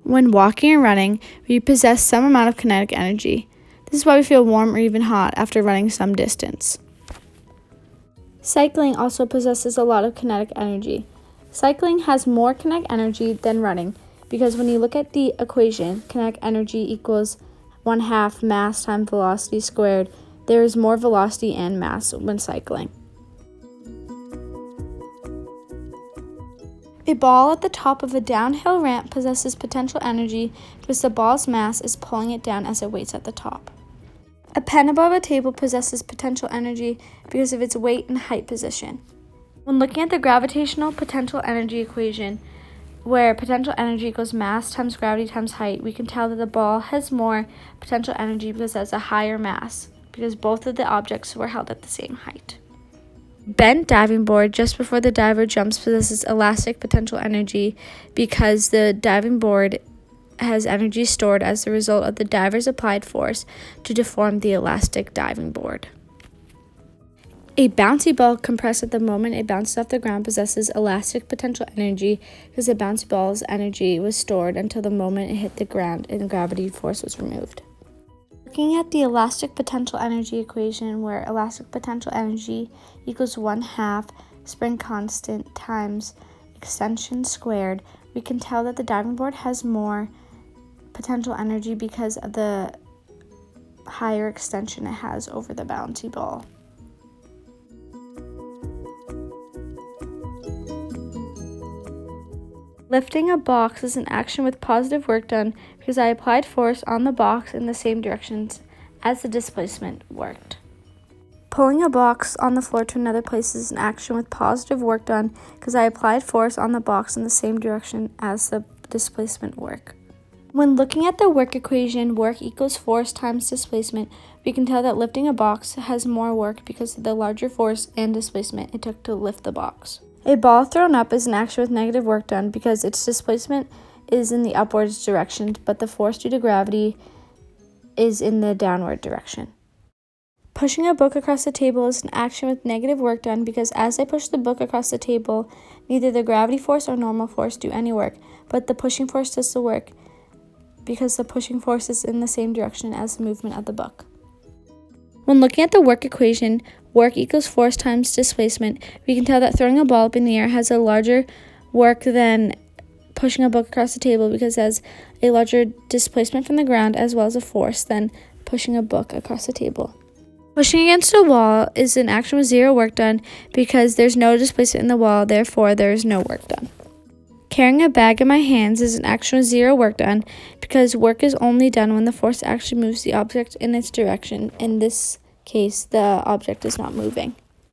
When walking and running, we possess some amount of kinetic energy. This is why we feel warm or even hot after running some distance. Cycling also possesses a lot of kinetic energy. Cycling has more kinetic energy than running because when you look at the equation, kinetic energy equals 1/2 mass times velocity squared. There is more velocity and mass when cycling. A ball at the top of a downhill ramp possesses potential energy because the ball's mass is pulling it down as it waits at the top. A pen above a table possesses potential energy because of its weight and height position. When looking at the gravitational potential energy equation, where potential energy equals mass times gravity times height, we can tell that the ball has more potential energy because it has a higher mass, because both of the objects were held at the same height. Bent diving board just before the diver jumps possesses elastic potential energy because the diving board has energy stored as a result of the diver's applied force to deform the elastic diving board. A bouncy ball compressed at the moment it bounces off the ground possesses elastic potential energy because the bouncy ball's energy was stored until the moment it hit the ground and the gravity force was removed. Looking at the elastic potential energy equation, where elastic potential energy equals 1/2 spring constant times extension squared, we can tell that the diving board has more potential energy because of the higher extension it has over the bouncy ball. Lifting a box is an action with positive work done because I applied force on the box in the same directions as the displacement worked. Pulling a box on the floor to another place is an action with positive work done because I applied force on the box in the same direction as the displacement work. When looking at the work equation, work equals force times displacement, we can tell that lifting a box has more work because of the larger force and displacement it took to lift the box. A ball thrown up is an action with negative work done because its displacement is in the upwards direction, but the force due to gravity is in the downward direction. Pushing a book across the table is an action with negative work done because as I push the book across the table, neither the gravity force or normal force do any work, but the pushing force does the work because the pushing force is in the same direction as the movement of the book. When looking at the work equation, work equals force times displacement, we can tell that throwing a ball up in the air has a larger work than pushing a book across the table because it has a larger displacement from the ground as well as a force than pushing a book across the table. Pushing against a wall is an action with zero work done because there's no displacement in the wall, therefore there is no work done. Carrying a bag in my hands is an action with zero work done because work is only done when the force actually moves the object in its direction. In this case, the object is not moving.